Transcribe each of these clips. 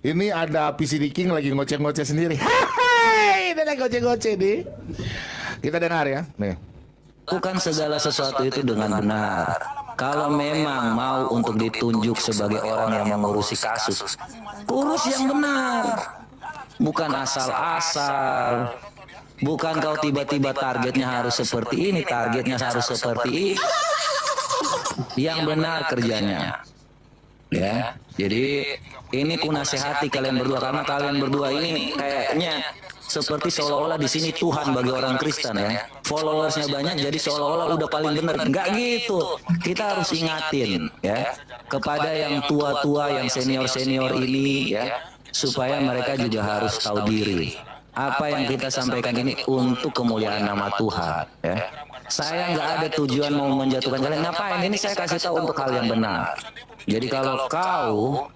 Ini ada PCD King lagi ngoceh-ngoceh sendiri. Hai, ini lagi ngoceh-ngoceh nih. Kita dengar ya. Nih. Lakukan segala sesuatu itu dengan benar. Kalau memang mau untuk ditunjuk sebagai orang yang mengurusi kasus, urus yang benar. Bukan asal-asal. Bukan kau tiba-tiba targetnya harus seperti ini, targetnya harus seperti ini. Yang benar kerjanya. Ya, jadi ini ku nasihati kalian berdua, karena kalian berdua ini kayaknya seperti seolah-olah di sini Tuhan bagi orang Kristen ya. Followersnya banyak jadi seolah-olah udah paling benar. Enggak gitu. Kita harus ingatin ya kepada yang tua-tua, yang senior-senior ini ya, supaya mereka juga harus tahu diri. Apa yang kita sampaikan ini untuk kemuliaan nama Tuhan ya. Saya nggak ada tujuan mau menjatuhkan kalian. Ngapain? Ini saya kasih tahu untuk hal yang benar. Jadi kalau kau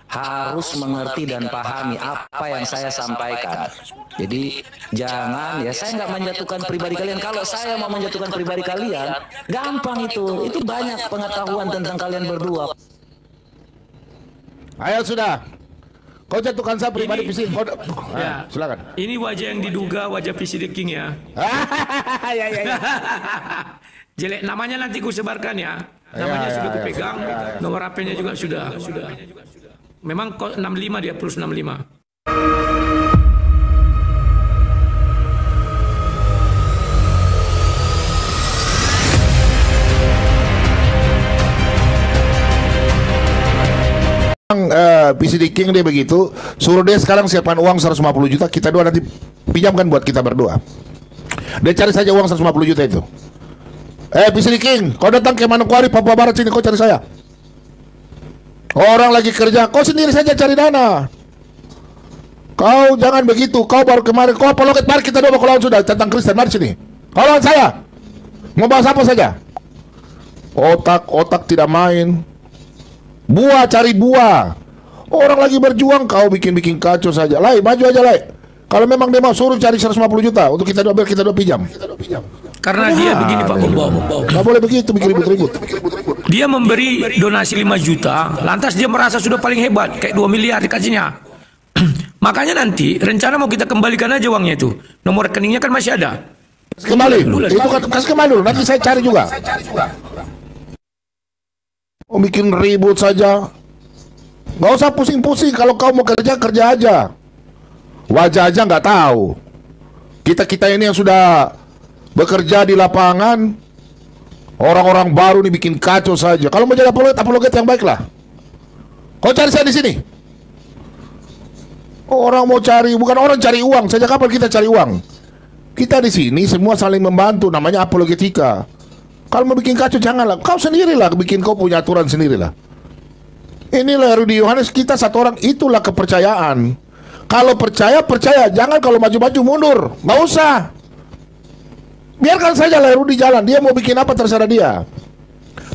harus mengerti dan pahami apa yang saya sampaikan. Jadi jangan ya, saya nggak menjatuhkan pribadi kalian. Kalau saya mau menjatuhkan pribadi kalian, gampang itu. Itu banyak pengetahuan tentang kalian berdua. Ayo sudah. Kau jatuhkan saya pribadi PCD. Ya, silakan. Ini wajah yang diduga wajah PCD King ya. Ya, ya, ya. Jelek, namanya nanti ku sebarkan ya. Namanya sudah kupegang, nomor HP-nya juga sudah. Memang 65 dia, plus 65. PCD King dia begitu, suruh dia sekarang siapkan uang 150 juta, kita dua nanti pinjamkan buat kita berdua. Dia cari saja uang 150 juta itu. PCD King, kau datang ke Manokwari, Papua Barat sini, kau cari saya. Orang lagi kerja, kau sendiri saja cari dana. Kau jangan begitu, kau baru kemarin, kau apologet, mari kita dua lawan sudah tentang Kristen, mari sini. Kau lawan saya. Mau bahas apa saja? Otak tidak main. Buah, cari buah. Orang lagi berjuang, kau bikin kacau saja. Lai, maju aja, Lai. Kalau memang dia mau, suruh cari 150 juta untuk kita dua pinjam. Karena dia begini Pak Bobo. Nggak boleh begitu, bikin ribut-ribut. Dia memberi donasi 5 juta, lantas dia merasa sudah paling hebat, kayak 2 miliar dikasihnya. Makanya nanti rencana mau kita kembalikan aja uangnya itu. Nomor rekeningnya kan masih ada. Kembali, itu kasih kembali dulu, nanti saya cari juga. Oh, bikin ribut saja. Nggak usah pusing-pusing, kalau kau mau kerja aja. Wajah aja nggak tahu. Kita ini yang sudah bekerja di lapangan, orang-orang baru nih bikin kacau saja. Kalau mau jadi apologet yang baik lah. Kau cari saya di sini. Orang mau cari, bukan orang cari uang. Sejak kapan kita cari uang? Kita di sini semua saling membantu, namanya apologetika. Kalau mau bikin kacau janganlah. Kau sendirilah bikin, kau punya aturan sendirilah. Inilah Rudy Yohanes, kita satu orang, itulah kepercayaan. Kalau percaya, jangan kalau maju-maju mundur. Nggak usah. Biarkan saja lah Rudy jalan. Dia mau bikin apa terserah dia.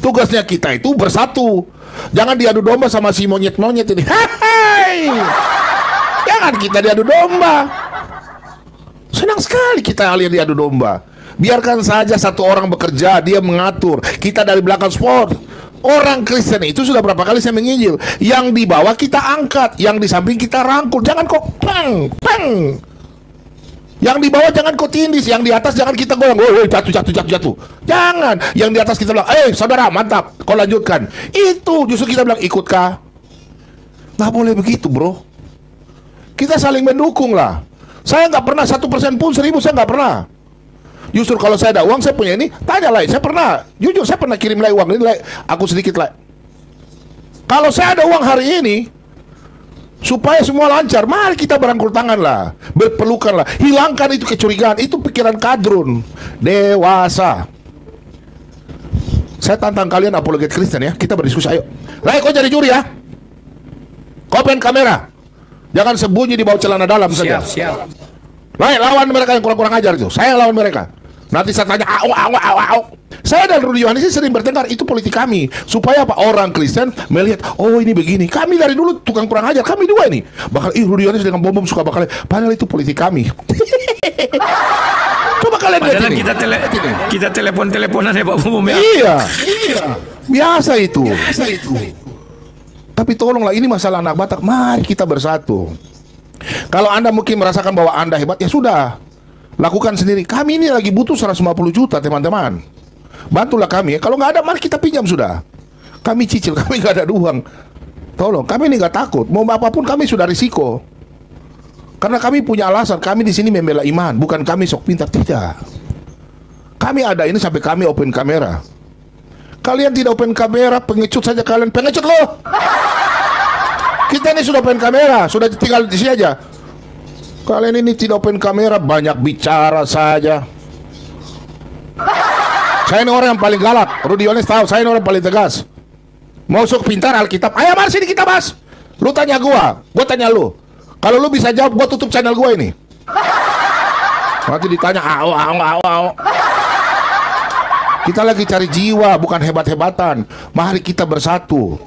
Tugasnya kita itu bersatu. Jangan diadu domba sama si monyet-monyet ini. Hai. Jangan kita diadu domba. Senang sekali kita kalian diadu domba. Biarkan saja satu orang bekerja, dia mengatur. Kita dari belakang sport. Orang Kristen itu sudah berapa kali saya menginjil. Yang di bawah kita angkat, yang di samping kita rangkul. Jangan kok pang. Yang di bawah jangan kau tindis, yang di atas jangan kita goyang. Woi, jatuh. Jangan. Yang di atas kita bilang, saudara, mantap, kau lanjutkan. Itu justru kita bilang, ikutkah? Nggak boleh begitu, bro. Kita saling mendukung lah. Saya nggak pernah 1% pun 1000 saya nggak pernah. Justru kalau saya ada uang, saya punya ini, tanya lah. Saya pernah, jujur saya pernah kirim lah uang ini, lah, aku sedikit lah. Kalau saya ada uang hari ini, supaya semua lancar, mari kita berangkul tangan lah, berpelukan lah, hilangkan itu kecurigaan, itu pikiran kadrun, dewasa. Saya tantang kalian apologet Kristen ya, kita berdiskusi, ayo. Lah, kau jadi juri ya, kau pengen kamera, jangan sembunyi di bawah celana dalam saja. Siap. Lah, lawan mereka yang kurang-kurang ajar itu, saya lawan mereka. Nanti saya tanya, Saya dan Rudy Yohanes sering bertengkar, itu politik kami. Supaya apa? Orang Kristen melihat, oh ini begini. Kami dari dulu tukang kurang ajar, kami dua ini. Bakal, Rudy Yohanes dengan bom suka bakal. Padahal itu politik kami. Coba kalian lihat ini. Kita telepon-teleponan ya Pak Bum ya. Iya. Biasa itu. Tapi tolonglah, ini masalah anak Batak. Mari kita bersatu. Kalau Anda mungkin merasakan bahwa Anda hebat, ya sudah, lakukan sendiri. Kami ini lagi butuh 150 juta teman-teman. Bantulah kami. Kalau nggak ada, mari kita pinjam sudah. Kami cicil, kami nggak ada uang. Tolong, kami ini nggak takut. Mau apapun kami sudah risiko. Karena kami punya alasan. Kami di sini membela iman, bukan kami sok pintar, tidak. Kami ada ini sampai kami open kamera. Kalian tidak open kamera, pengecut saja kalian. Pengecut loh. Kita ini sudah open kamera, sudah tinggal di sini aja. Kalian ini tidak open kamera, banyak bicara saja. Saya ini orang yang paling galak. Rudy Yones tahu, saya ini orang paling tegas. Mau sok pintar Alkitab, ayo mari sini kita bahas. Lu tanya gua tanya lu. Kalau lu bisa jawab, gua tutup channel gua ini. Nanti ditanya, au. Kita lagi cari jiwa, bukan hebat-hebatan. Mari kita bersatu.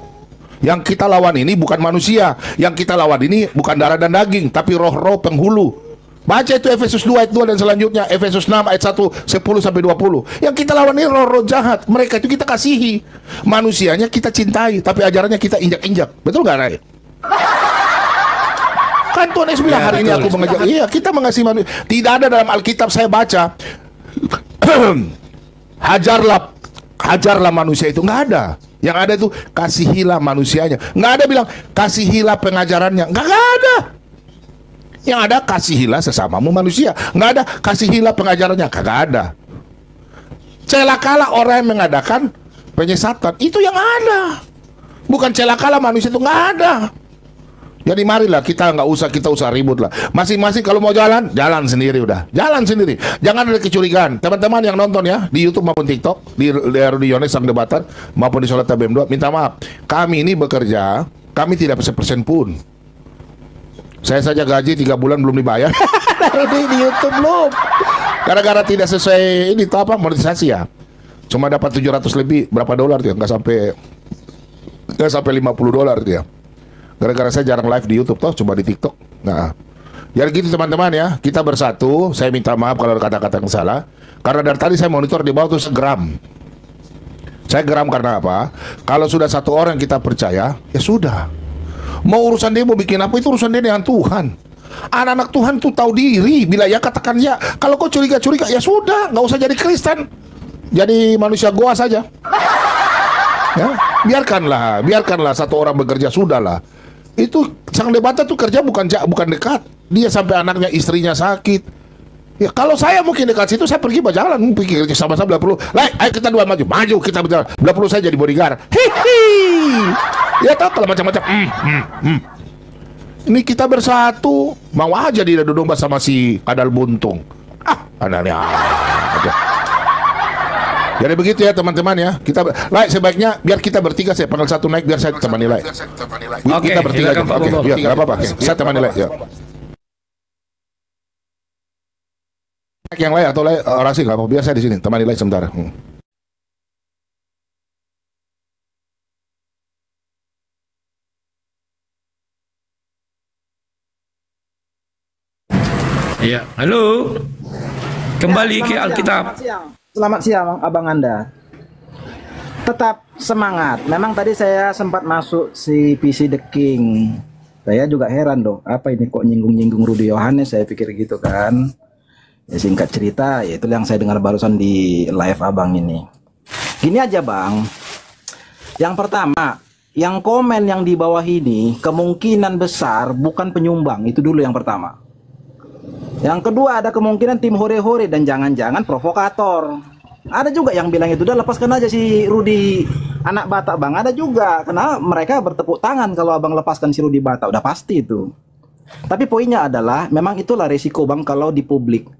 Yang kita lawan ini bukan manusia. Yang kita lawan ini bukan darah dan daging, tapi roh-roh penghulu. Baca itu Efesus 2 ayat 2 dan selanjutnya, Efesus 6 ayat 1, 10 sampai 20. Yang kita lawan ini roh-roh jahat. Mereka itu kita kasihi. Manusianya kita cintai, tapi ajarannya kita injak-injak. Betul nggak, Ray? Kan Tuhan Yesus bilang, hari ini aku mengajak. Iya, kita mengasihi manusia. Tidak ada dalam Alkitab saya baca hajarlah manusia itu, nggak ada. Yang ada itu kasihilah manusianya. Nggak ada bilang kasihilah pengajarannya. Nggak ada. Yang ada kasihilah sesamamu manusia. Nggak ada kasihilah pengajarannya. Kagak ada. Celakalah orang yang mengadakan penyesatan. Itu yang ada. Bukan celakalah manusia, itu nggak ada. Jadi marilah kita kita usah ribut lah. Masing-masing kalau mau jalan sendiri udah. Jalan sendiri. Jangan ada kecurigaan. Teman-teman yang nonton ya di YouTube maupun TikTok, di Rudy Yones Sang Debater maupun di Solat BM2, minta maaf. Kami ini bekerja, kami tidak sepersen pun. Saya saja gaji 3 bulan belum dibayar. Di YouTube belum. Gara-gara tidak sesuai ini tuh apa monetisasi ya. Cuma dapat 700 lebih, berapa dolar tuh? Nggak sampai $50 tuh ya. Gara-gara saya jarang live di YouTube toh, cuma di TikTok. Nah, jadi gitu teman-teman ya. Kita bersatu. Saya minta maaf kalau ada kata-kata yang salah. Karena dari tadi saya monitor di bawah tuh segeram. Saya geram karena apa? Kalau sudah satu orang yang kita percaya, ya sudah. Mau urusan dia mau bikin apa, itu urusan dia dengan Tuhan. Anak-anak Tuhan tuh tahu diri. Bila ya katakan ya. Kalau kau curiga-curiga, ya sudah, nggak usah jadi Kristen. Jadi manusia goa saja. Ya, biarkanlah satu orang bekerja, sudahlah. Itu Sang Debater tuh kerja bukan dekat. Dia sampai anaknya, istrinya sakit. Ya kalau saya mungkin dekat situ, saya pergi berjalan, pikir sama-sama 20. Ayo kita dua maju kita berjalan. 20 saya jadi bodyguard. Hihi. Ya tahu kalau macam-macam. Ini kita bersatu, mau aja dia adu domba sama si kadal buntung. Anaknya aja. Jadi begitu ya teman-teman ya. Kita sebaiknya biar kita bertiga, saya panggil satu naik biar saya temani Lai. Oke, kita bertiga aja. Oke, ya enggak apa-apa. Saya temani Lai ya. Naik yang Lai atau Lai orasi enggak apa-apa. Biar saya di sini temani Lai sebentar. Iya, halo. Kembali ke Alkitab. Selamat siang Abang Anda. Tetap semangat. Memang tadi saya sempat masuk si PC The King. Saya juga heran dong, apa ini kok nyinggung-nyinggung Rudy Yohanes, saya pikir gitu kan. Ya singkat cerita, ya itu yang saya dengar barusan di live Abang ini. Gini aja Bang. Yang pertama, yang komen yang di bawah ini kemungkinan besar bukan penyumbang, itu dulu yang pertama. Yang kedua, ada kemungkinan tim hore-hore dan jangan-jangan provokator. Ada juga yang bilang itu, udah lepaskan aja si Rudy anak Batak Bang. Ada juga, karena mereka bertepuk tangan kalau Abang lepaskan si Rudy Batak, udah pasti itu. Tapi poinnya adalah, memang itulah resiko Bang kalau di publik.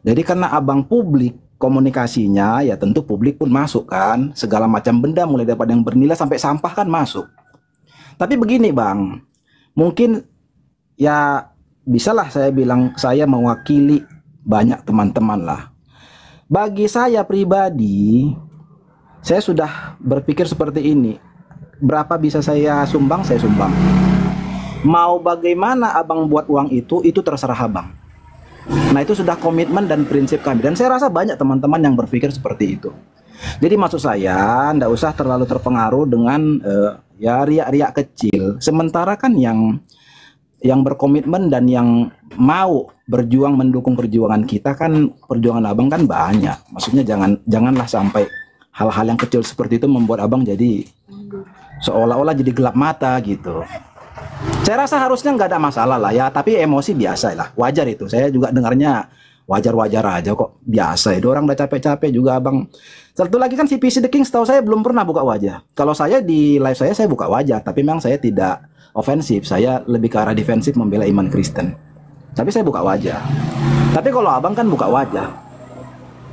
Jadi karena Abang publik komunikasinya, ya tentu publik pun masuk kan. Segala macam benda mulai daripada yang bernilai sampai sampah kan masuk. Tapi begini Bang, mungkin ya bisalah saya bilang saya mewakili banyak teman-teman lah. Bagi saya pribadi, saya sudah berpikir seperti ini. Berapa bisa saya sumbang, saya sumbang. Mau bagaimana Abang buat uang itu terserah Abang. Nah itu sudah komitmen dan prinsip kami. Dan saya rasa banyak teman-teman yang berpikir seperti itu. Jadi maksud saya, ndak usah terlalu terpengaruh dengan ya riak-riak kecil. Sementara kan yang berkomitmen dan yang mau berjuang mendukung perjuangan kita kan, perjuangan abang kan banyak. Maksudnya janganlah sampai hal-hal yang kecil seperti itu membuat abang jadi seolah-olah jadi gelap mata gitu. Saya rasa harusnya nggak ada masalah lah ya, tapi emosi biasa lah, wajar itu. Saya juga dengarnya wajar-wajar aja kok, biasa itu, orang udah capek-capek juga abang. Satu lagi kan si PC The King setahu saya belum pernah buka wajah. Kalau saya di live saya buka wajah, tapi memang saya tidak ofensif, saya lebih ke arah defensif membela iman Kristen. Tapi saya buka wajah. Tapi kalau abang kan buka wajah.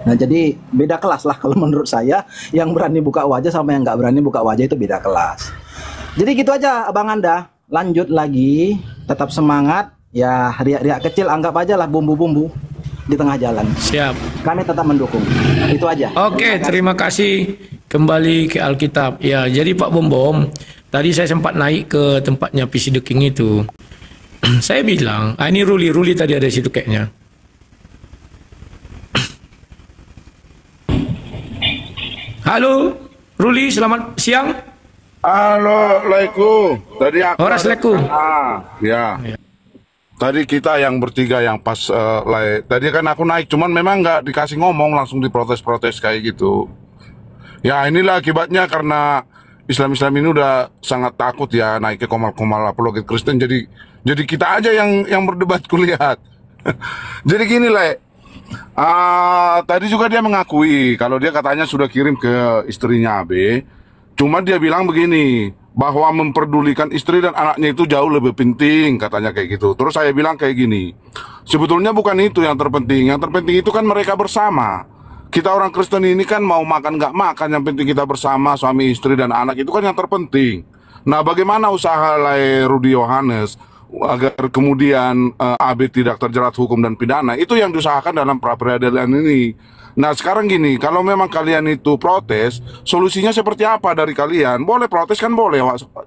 Nah jadi beda kelas lah kalau menurut saya, yang berani buka wajah sama yang nggak berani buka wajah itu beda kelas. Jadi gitu aja abang Anda, lanjut lagi, tetap semangat, ya riak-riak kecil anggap aja lah bumbu-bumbu di tengah jalan. Siap. Kami tetap mendukung. Itu aja. Oke, terima kasih. Kembali ke Alkitab. Ya, jadi Pak Bom, tadi saya sempat naik ke tempatnya PC The King itu. Saya bilang, ini Ruli tadi ada di situ kayaknya. Halo, Ruli, selamat siang. Halo, Assalamualaikum. Tadi aku Assalamualaikum. Ya. Tadi kita yang bertiga yang pas tadi kan aku naik, cuman memang nggak dikasih ngomong, langsung diprotes-protes kayak gitu. Ya inilah akibatnya karena Islam ini udah sangat takut ya naik ke komal-komal apologet Kristen. Jadi kita aja yang berdebat kulihat. Jadi gini Le. Tadi juga dia mengakui kalau dia katanya sudah kirim ke istrinya AB. Cuma dia bilang begini, bahwa memperdulikan istri dan anaknya itu jauh lebih penting, katanya kayak gitu. Terus saya bilang kayak gini, sebetulnya bukan itu yang terpenting. Yang terpenting itu kan mereka bersama. Kita orang Kristen ini kan mau makan nggak makan, yang penting kita bersama, suami istri dan anak, itu kan yang terpenting. Nah bagaimana usaha Rudy Yohanes agar kemudian AB tidak terjerat hukum dan pidana, itu yang diusahakan dalam pra-peradilan ini. Nah sekarang gini, kalau memang kalian itu protes, solusinya seperti apa dari kalian? Boleh protes kan boleh,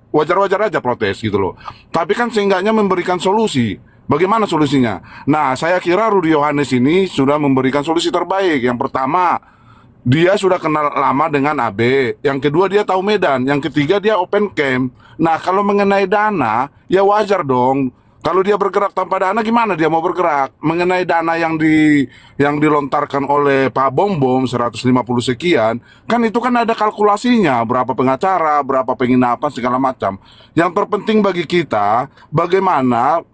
wajar-wajar aja protes gitu loh. Tapi kan seenggaknya memberikan solusi. Bagaimana solusinya? Nah saya kira Rudy Yohanes ini sudah memberikan solusi terbaik. Yang pertama, dia sudah kenal lama dengan AB. Yang kedua dia tahu medan. Yang ketiga dia open camp. Nah kalau mengenai dana, ya wajar dong. Kalau dia bergerak tanpa dana, gimana dia mau bergerak? Mengenai dana yang dilontarkan oleh Pak Bom 150 sekian, kan itu kan ada kalkulasinya, berapa pengacara, berapa penginapan, segala macam. Yang terpenting bagi kita, bagaimana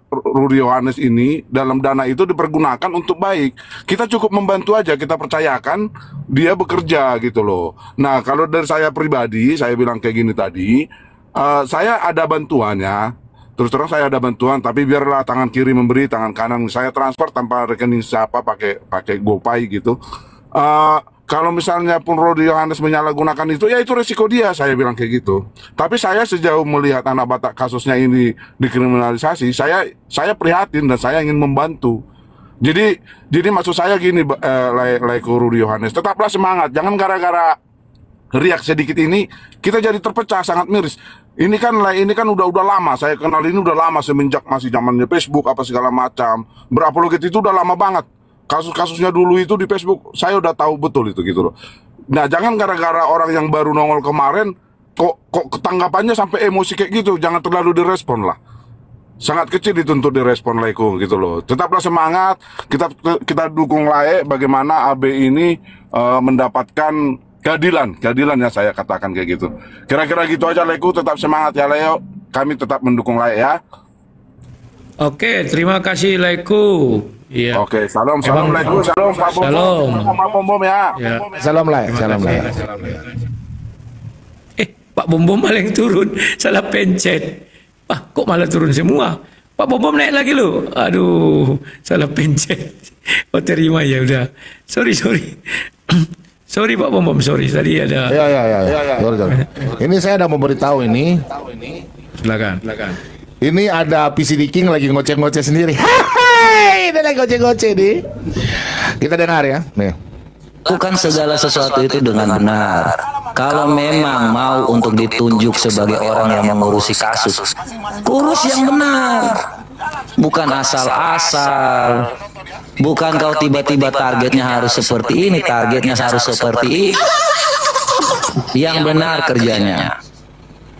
Rudy Yohanes ini dalam dana itu dipergunakan untuk baik. Kita cukup membantu aja, kita percayakan dia bekerja gitu loh. Nah, kalau dari saya pribadi, saya bilang kayak gini tadi, saya ada bantuannya. Terus terang saya ada bantuan, tapi biarlah tangan kiri memberi, tangan kanan saya transfer tanpa rekening siapa, pakai GoPay gitu. Kalau misalnya pun Rudy Yohanes menyalahgunakan itu, ya itu resiko dia, saya bilang kayak gitu. Tapi saya sejauh melihat anak batak kasusnya ini dikriminalisasi, saya prihatin dan saya ingin membantu. Jadi maksud saya gini, Rudy Yohanes, tetaplah semangat, jangan gara-gara riak sedikit ini kita jadi terpecah, sangat miris. Ini kan udah lama, saya kenal ini udah lama, semenjak masih zamannya Facebook apa segala macam. Berapologet itu udah lama banget. Kasus-kasusnya dulu itu di Facebook saya udah tahu betul itu gitu loh. Nah, jangan gara-gara orang yang baru nongol kemarin kok tanggapannya sampai emosi kayak gitu. Jangan terlalu direspon lah. Sangat kecil dituntut direspon Laiku gitu loh. Tetaplah semangat, kita dukung Lae bagaimana AB ini mendapatkan keadilan yang saya katakan kayak gitu. Kira-kira gitu aja Laiku, tetap semangat ya Leo. Kami tetap mendukung Lae ya. Oke, terima kasih Laiku. Iya. Oke, salam Laiku, salam Pak Bom. Salam. Sama Bom ya. Ya. Salam Lai. Pak Bom malah yang turun, salah pencet. Kok malah turun semua? Pak Bom naik lagi loh. Aduh, salah pencet. Oh terima ya udah. Sorry. Sorry Pak Bom, sorry tadi ada. Ya. Sorry. Ini saya ada memberitahu ini. Silakan. Ini ada PC The King lagi ngoceh-ngoceh sendiri. Hai, ini lagi ngoceh-ngoceh nih. Kita dengar ya. Nih. Lakukan segala sesuatu itu dengan benar. Kalau memang mau untuk ditunjuk sebagai orang yang mengurusi kasus, urus yang benar. Bukan asal-asal. Bukan kau tiba-tiba targetnya harus seperti ini, targetnya harus seperti ini. Yang benar kerjanya.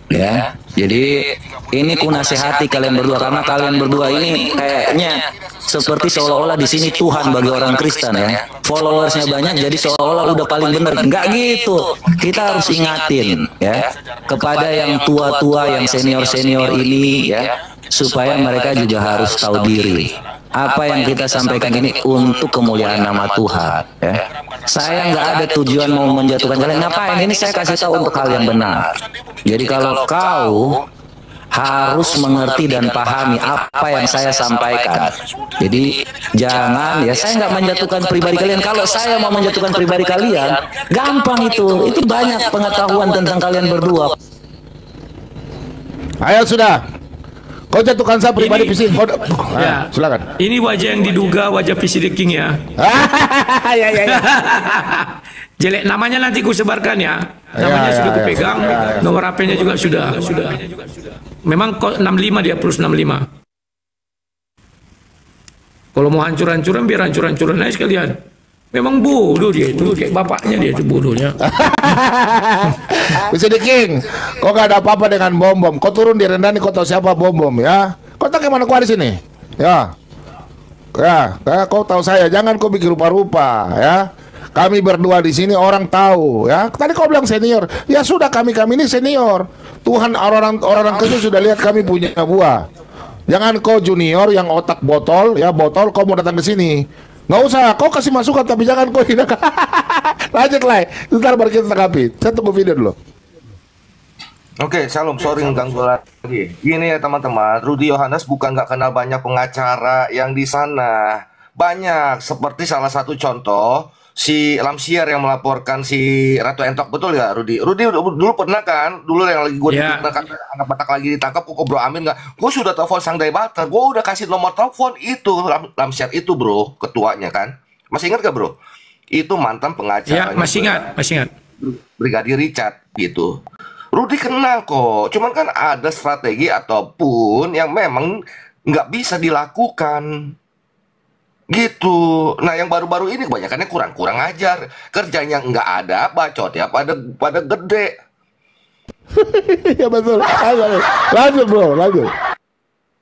Ya, jadi ini ku nasihati kalian berdua karena kalian berdua ini kayaknya seperti seolah-olah di sini Tuhan bagi orang Kristen ya. Followersnya banyak jadi seolah-olah udah paling benar. Enggak gitu. Kita harus ingatin ya kepada yang tua-tua, yang senior-senior ini ya, supaya mereka juga harus tahu diri. Apa yang kita sampaikan ini untuk kemuliaan nama Tuhan ya. Saya nggak ada tujuan mau menjatuhkan kalian. Ngapain? Ini saya kasih tahu untuk hal yang benar. Jadi kalau kau harus mengerti dan pahami apa yang saya sampaikan. Jadi jangan ya, saya nggak menjatuhkan pribadi kalian. Kalau saya mau menjatuhkan pribadi kalian, gampang itu. Itu banyak pengetahuan tentang kalian berdua. Ayo sudah. Kau jatuhkan saya pribadi Ini- PC. Ya. Silakan. Ini wajah yang diduga wajah PC The King ya. Ya ya ya. Jelek namanya nanti ku sebarkan ya. Namanya Ya, sudah ya, kupegang, ya, ya. nomor HP-nya juga sudah. Memang kok 65 dia plus 65. Kalau mau hancur-hancuran biar hancur-hancuran aja sekalian. Memang bodoh dia itu, kayak bapaknya dia itu bodohnya. Bisa The King. Kau gak ada apa-apa dengan bom-bom. Kau turun di rendah nih, kau tahu siapa bom-bom ya. Kau tahu gimana kau di sini? Ya. Ya, kau tahu saya. Jangan kau bikin rupa-rupa ya. Kami berdua di sini orang tahu ya. Tadi kau bilang senior. Ya sudah, kami ini senior. Tuhan orang kecil sudah lihat kami punya buah. Jangan kau junior yang otak botol ya, botol kau mau datang ke sini. Nggak usah, kau kasih masukan tapi jangan kau hina. Lanjut lah, ntar baru kita tanggapi. Saya tunggu video dulu. Oke, Shalom, sorry ganggu lagi. Gini ya teman-teman, Rudy Yohanes bukan nggak kenal banyak pengacara yang di sana. Banyak, seperti salah satu contoh, si Lamsier yang melaporkan si Ratu Entok, betul ya Rudy? Rudy dulu pernah kan, dulu yang lagi gue Ya. anak Batak lagi ditangkap, kok Bro Amin nggak? Gue sudah telepon Sang Dai Batak, gue udah kasih nomor telepon itu, Lamsier itu bro, ketuanya kan. Masih ingat gak bro? Itu mantan Ya, pengacara. masih ingat. Brigadir Richard gitu. Rudy kenal kok, cuman kan ada strategi ataupun yang memang nggak bisa dilakukan gitu. Nah yang baru-baru ini kebanyakannya kurang ajar, kerjanya nggak ada, bacot ya pada gede. Ya betul. Lanjut bro, lanjut.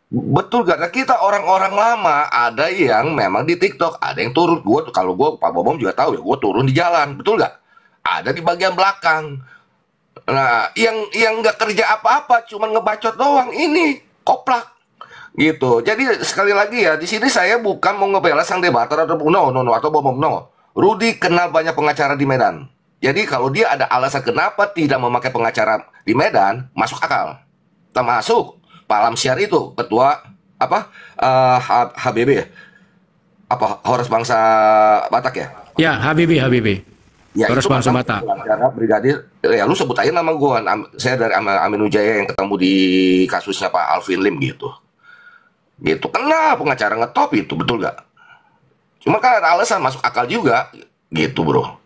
Betul gak? Nah, kita orang-orang lama ada yang memang di TikTok, ada yang turun. Kalau gue Pak Bobom juga tahu ya, gue turun di jalan, betul gak? Ada di bagian belakang. Nah, yang nggak kerja apa-apa, cuman ngebacot doang, ini koplak gitu. Jadi sekali lagi ya, di sini saya bukan mau ngebela sang debater atau no atau Bobom, no. Rudy kenal banyak pengacara di Medan. Jadi kalau dia ada alasan kenapa tidak memakai pengacara di Medan, masuk akal. Termasuk Pak Lamsiar itu ketua apa HBB ya, apa Horas Bangsa Batak ya. Ya, HBB. Ya, Horas itu Bangsa mantan Batak. pengacara brigadir. Ya lu sebut aja nama gue. Saya dari Amin Wijaya yang ketemu di kasusnya Pak Alvin Lim gitu. Gitu. Kena pengacara ngetop itu, betul gak? Cuma kan ada alasan masuk akal juga gitu, bro.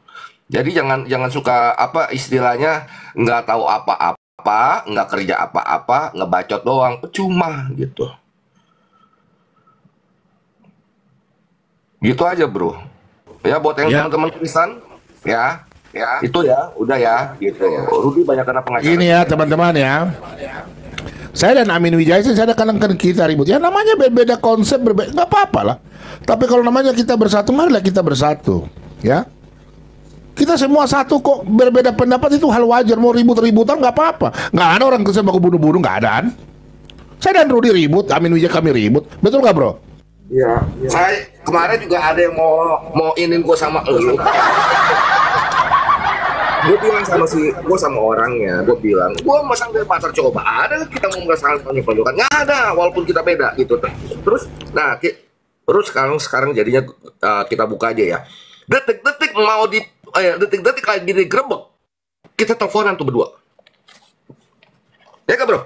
Jadi jangan suka apa istilahnya nggak tahu apa-apa, nggak kerja apa-apa, ngebacot doang, percuma gitu. Gitu aja, bro. Ya buat yang Ya. teman-teman Kristen, ya, itu ya, udah ya, gitu. Rudy banyak kena pengacara. Ini ya teman-teman ya. Saya dan Amin Wijaya sih, saya kadang kita ribut. Ya namanya berbeda konsep, berbeda, nggak apa-apa lah. Tapi kalau namanya kita bersatu, marilah kita bersatu, ya. Kita semua satu kok, berbeda pendapat itu hal wajar. Mau ribut-ributan nggak apa-apa. Nggak ada orang Kristen baku bunuh-bunuh, nggak ada. Saya dan Rudy ribut, Amin Wijaya kami ribut, betul nggak bro? Iya. Saya kemarin juga ada yang mau inin gue sama lu. Gue bilang sama orangnya, gue bilang, gue mau sambil pasar coba, ada kita mau merasakan penyeludupan? Nggak ada, walaupun kita beda gitu. Terus, nah, terus sekarang jadinya kita buka aja ya. Detik-detik mau detik-detik lagi digerebek, kita teleponan tuh berdua. Ya kan bro?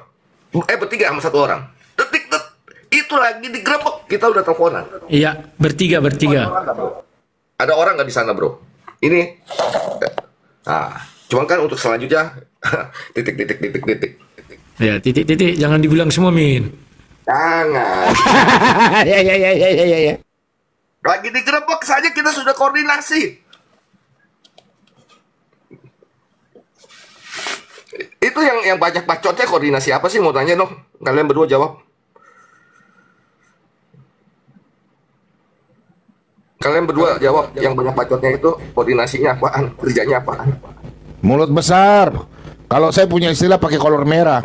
Bertiga sama satu orang. Detik-detik itu lagi digerebek, kita udah teleponan. Iya, bertiga. Ada orang nggak di sana bro? Ini. Nah, cuman kan untuk selanjutnya titik. Ya, titik. Jangan dibilang semua, Min. Jangan. Ya. Lagi digerebek saja kita sudah koordinasi. Itu yang banyak bacotnya koordinasi apa sih, mau tanya dong? Kalian berdua jawab. Kalian berdua jawab, yang banyak bacotnya itu koordinasinya apaan? Kerjanya apaan? Mulut besar. Kalau saya punya istilah pakai kolor merah.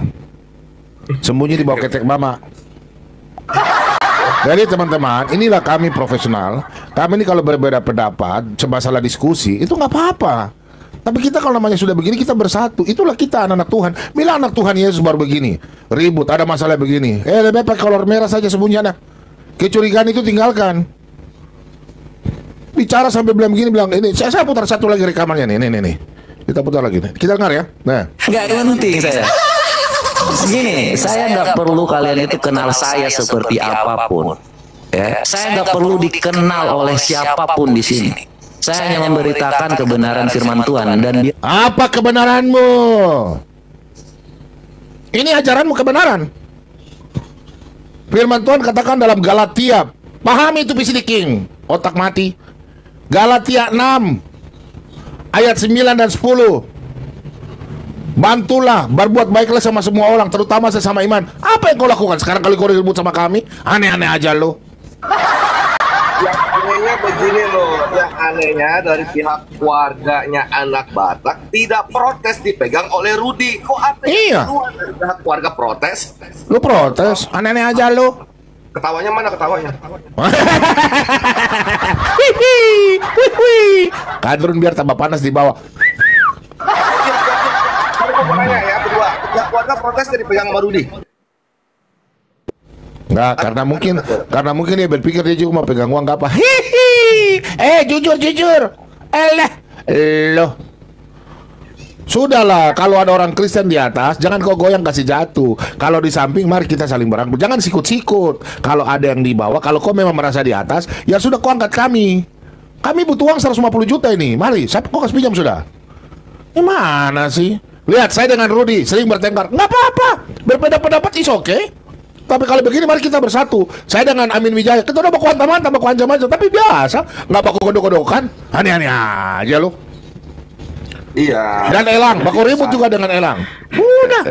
Sembunyi di bawah ketek mama. Jadi teman-teman, inilah kami profesional. Kami ini kalau berbeda pendapat, masalah diskusi, itu nggak apa-apa. Tapi kita kalau namanya sudah begini, kita bersatu. Itulah kita anak-anak Tuhan. Bila anak Tuhan Yesus baru begini, ribut, ada masalah begini. Lebih pakai kolor merah saja sembunyi anak. Kecurigaan itu tinggalkan. Bicara sampai bilang begini, bilang ini. Saya putar satu lagi rekamannya nih. Kita putar lagi. Kita dengar ya. Nah. Nggak penting saya. Gini, saya nggak perlu kalian itu kenal saya seperti apapun. Ya, saya nggak perlu dikenal oleh siapapun di sini. Saya hanya memberitakan kebenaran firman Tuhan dan Apa kebenaranmu? Ini ajaranmu kebenaran. Firman Tuhan katakan dalam Galatia. Pahami itu PC King. Otak mati. Galatia 6 ayat 9 dan 10. Bantulah, berbuat baiklah sama semua orang, terutama sesama iman. Apa yang kau lakukan sekarang kali kau ribut sama kami? Aneh-aneh aja lo. Yang anehnya begini loh, yang anehnya dari pihak keluarganya anak Batak tidak protes dipegang oleh Rudi. Kok apa Iya. dari pihak keluarga protes? Lu protes, aneh-aneh aja lo. Ketawanya mana ketawanya? Kadrun biar tambah panas di bawah. Aku mau nanya ya berdua, pihak keluarga protes dari pegang sama Rudi. Enggak, karena mungkin dia berpikir dia juga mau pegang uang nggak apa. Hihi. Jujur. Loh. Sudahlah, kalau ada orang Kristen di atas, jangan kau goyang kasih jatuh. Kalau di samping, mari kita saling berangkut. Jangan sikut-sikut. Kalau ada yang di bawah, kalau kau memang merasa di atas, ya sudah kau angkat kami. Kami butuh uang 150 juta ini. Mari, kau kasih pinjam sudah. Gimana sih? Lihat, saya dengan Rudi sering bertengkar. Nggak apa-apa. Berbeda pendapat is oke. Tapi kalau begini mari kita bersatu. Saya dengan Amin Wijaya, kita udah baku hantam-hantam, baku ancam-ancam. Tapi biasa, nggak baku kodok-kodokan. Aneh-aneh aja lu. Iya. Dan Elang, baku ribut juga dengan Elang. Udah.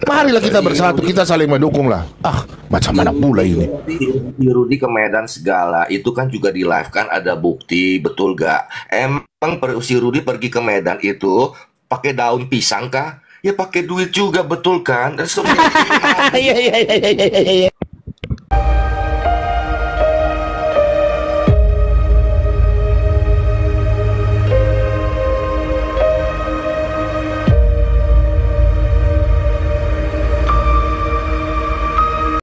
Marilah kita bersatu, kita saling mendukung lah. Macam mana pula ini? Di Rudi ke Medan segala, itu kan juga di live kan ada bukti, betul gak? Emang si Rudi pergi ke Medan itu pakai daun pisang kah? Ya pakai duit juga, betul kan? Dan semua Iya.